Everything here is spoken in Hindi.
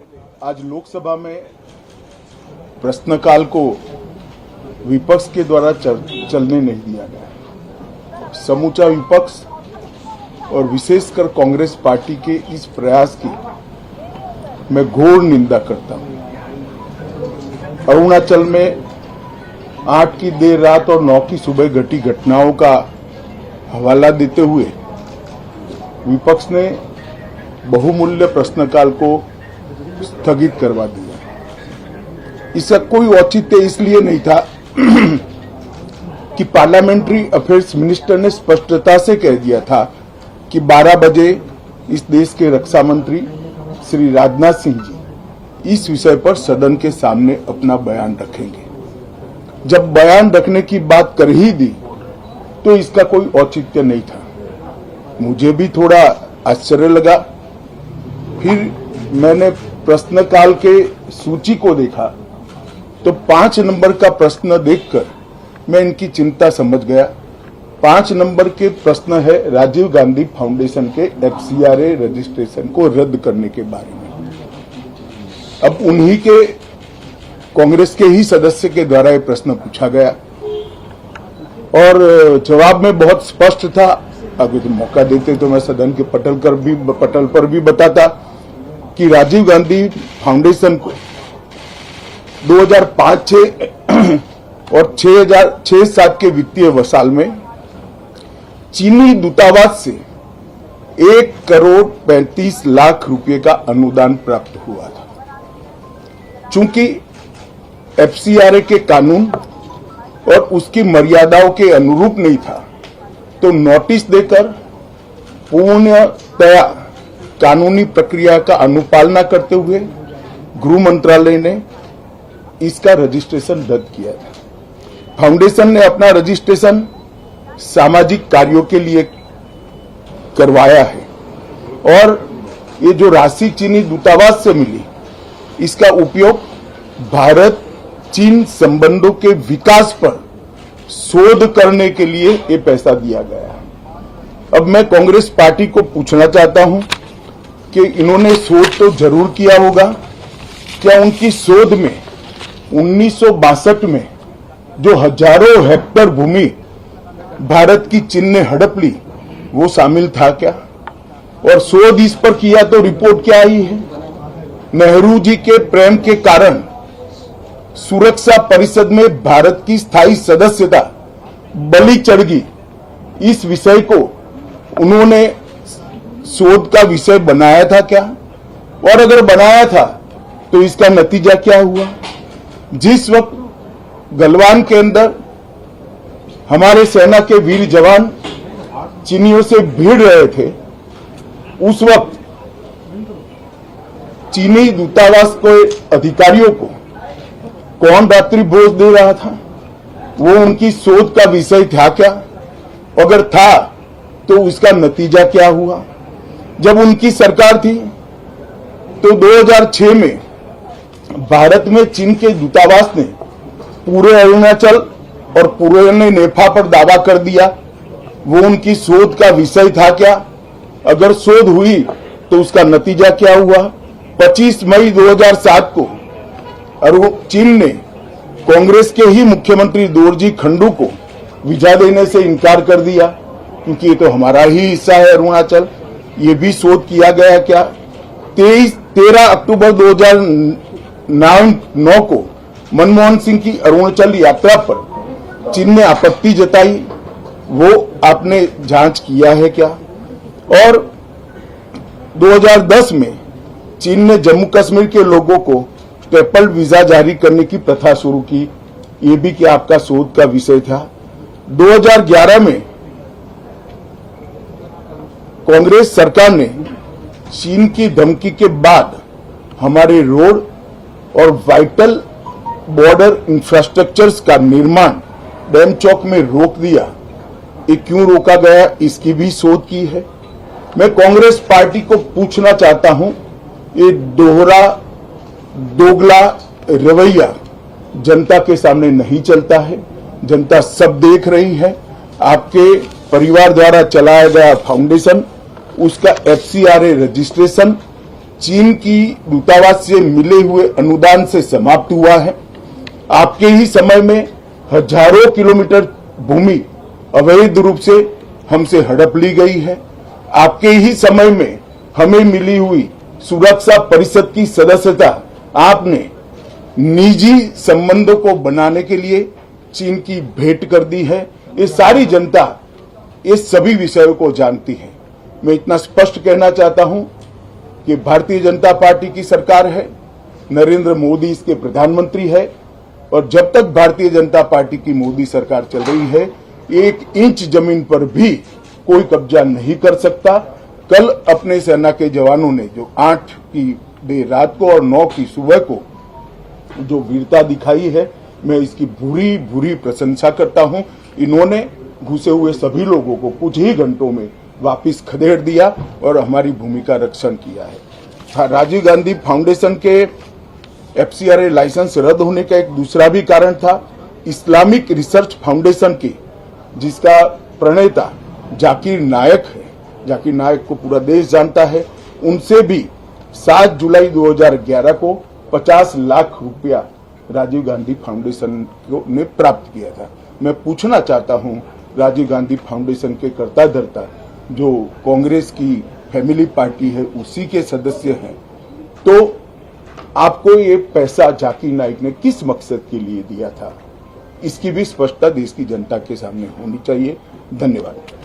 आज लोकसभा में प्रश्नकाल को विपक्ष के द्वारा चलने नहीं दिया गया। समूचा विपक्ष और विशेषकर कांग्रेस पार्टी के इस प्रयास की मैं घोर निंदा करता हूं। अरुणाचल में 8 की देर रात और 9 की सुबह घटी घटनाओं का हवाला देते हुए विपक्ष ने बहुमूल्य प्रश्नकाल को स्थगित करवा दिया। इसका कोई औचित्य इसलिए नहीं था कि पार्लियामेंट्री अफेयर्स मिनिस्टर ने स्पष्टता से कह दिया था कि 12 बजे इस देश के रक्षा मंत्री श्री राजनाथ सिंह जी इस विषय पर सदन के सामने अपना बयान रखेंगे। जब बयान रखने की बात कर ही दी तो इसका कोई औचित्य नहीं था। मुझे भी थोड़ा आश्चर्य लगा। फिर मैंने प्रश्नकाल के सूची को देखा तो 5 नंबर का प्रश्न देखकर मैं इनकी चिंता समझ गया। 5 नंबर के प्रश्न है राजीव गांधी फाउंडेशन के FCRA रजिस्ट्रेशन को रद्द करने के बारे में। अब उन्हीं के कांग्रेस के ही सदस्य के द्वारा यह प्रश्न पूछा गया और जवाब में बहुत स्पष्ट था। अगर मौका देते तो मैं सदन के पटल पर भी बताता कि राजीव गांधी फाउंडेशन को 2005-06 और 2006-07 के वित्तीय साल में चीनी दूतावास से 1,35,00,000 रुपए का अनुदान प्राप्त हुआ था। चूंकि FCRA के कानून और उसकी मर्यादाओं के अनुरूप नहीं था तो नोटिस देकर पूर्णतया कानूनी प्रक्रिया का अनुपालना करते हुए गृह मंत्रालय ने इसका रजिस्ट्रेशन रद्द किया था। फाउंडेशन ने अपना रजिस्ट्रेशन सामाजिक कार्यों के लिए करवाया है और ये जो राशि चीनी दूतावास से मिली इसका उपयोग भारत चीन संबंधों के विकास पर शोध करने के लिए ये पैसा दिया गया। अब मैं कांग्रेस पार्टी को पूछना चाहता हूं कि इन्होंने शोध तो जरूर किया होगा। क्या उनकी शोध में 1962 में जो हजारों हेक्टेयर भूमि भारत की चीन ने हड़प ली वो शामिल था क्या? और शोध इस पर किया तो रिपोर्ट क्या आई है? नेहरू जी के प्रेम के कारण सुरक्षा परिषद में भारत की स्थायी सदस्यता बलि चढ़ गई। इस विषय को उन्होंने शोध का विषय बनाया था क्या? और अगर बनाया था तो इसका नतीजा क्या हुआ? जिस वक्त गलवान के अंदर हमारे सेना के वीर जवान चीनियों से भिड़ रहे थे उस वक्त चीनी दूतावास के अधिकारियों को कौन रात्रि भोज दे रहा था? वो उनकी शोध का विषय था क्या? अगर था तो उसका नतीजा क्या हुआ? जब उनकी सरकार थी तो 2006 में भारत में चीन के दूतावास ने पूरे अरुणाचल और पूरे नेपाल पर दावा कर दिया। वो उनकी शोध का विषय था क्या? अगर शोध हुई तो उसका नतीजा क्या हुआ? 25 मई 2007 को चीन ने कांग्रेस के ही मुख्यमंत्री दोरजी खंडू को वीजा देने से इनकार कर दिया क्योंकि ये तो हमारा ही हिस्सा है अरुणाचल। ये भी शोध किया गया क्या? 13 अक्टूबर 2009 को मनमोहन सिंह की अरुणाचल यात्रा पर चीन ने आपत्ति जताई, वो आपने जांच किया है क्या? और 2010 में चीन ने जम्मू कश्मीर के लोगों को स्टेपल वीजा जारी करने की प्रथा शुरू की, ये भी क्या आपका शोध का विषय था? 2011 में कांग्रेस सरकार ने चीन की धमकी के बाद हमारे रोड और वाइटल बॉर्डर इंफ्रास्ट्रक्चर्स का निर्माण डैम चौक में रोक दिया। ये क्यों रोका गया इसकी भी शोध की है। मैं कांग्रेस पार्टी को पूछना चाहता हूं, ये दोगला रवैया जनता के सामने नहीं चलता है। जनता सब देख रही है। आपके परिवार द्वारा चलाया गया फाउंडेशन, उसका FCRA रजिस्ट्रेशन चीन की दूतावास से मिले हुए अनुदान से समाप्त हुआ है। आपके ही समय में हजारों किलोमीटर भूमि अवैध रूप से हमसे हड़प ली गई है। आपके ही समय में हमें मिली हुई सुरक्षा परिषद की सदस्यता आपने निजी संबंधों को बनाने के लिए चीन की भेंट कर दी है। ये सारी जनता ये सभी विषयों को जानती है। मैं इतना स्पष्ट कहना चाहता हूं कि भारतीय जनता पार्टी की सरकार है, नरेंद्र मोदी इसके प्रधानमंत्री है, और जब तक भारतीय जनता पार्टी की मोदी सरकार चल रही है, 1 इंच जमीन पर भी कोई कब्जा नहीं कर सकता। कल अपने सेना के जवानों ने जो 8 की देर रात को और 9 की सुबह को जो वीरता दिखाई है, मैं इसकी भूरी भूरी प्रशंसा करता हूं। इन्होंने घुसे हुए सभी लोगों को कुछ ही घंटों में वापस खदेड़ दिया और हमारी भूमि का रक्षण किया है। राजीव गांधी फाउंडेशन के FCRA लाइसेंस रद्द होने का एक दूसरा भी कारण था। इस्लामिक रिसर्च फाउंडेशन की, जिसका प्रणेता जाकिर नायक है, जाकिर नायक को पूरा देश जानता है, उनसे भी 7 जुलाई 2011 को 50 लाख रुपया राजीव गांधी फाउंडेशन ने प्राप्त किया था। मैं पूछना चाहता हूं, राजीव गांधी फाउंडेशन के कर्ता धर्ता जो कांग्रेस की फैमिली पार्टी है, उसी के सदस्य हैं, तो आपको ये पैसा जाकिर नाइक ने किस मकसद के लिए दिया था, इसकी भी स्पष्टता देश की जनता के सामने होनी चाहिए। धन्यवाद।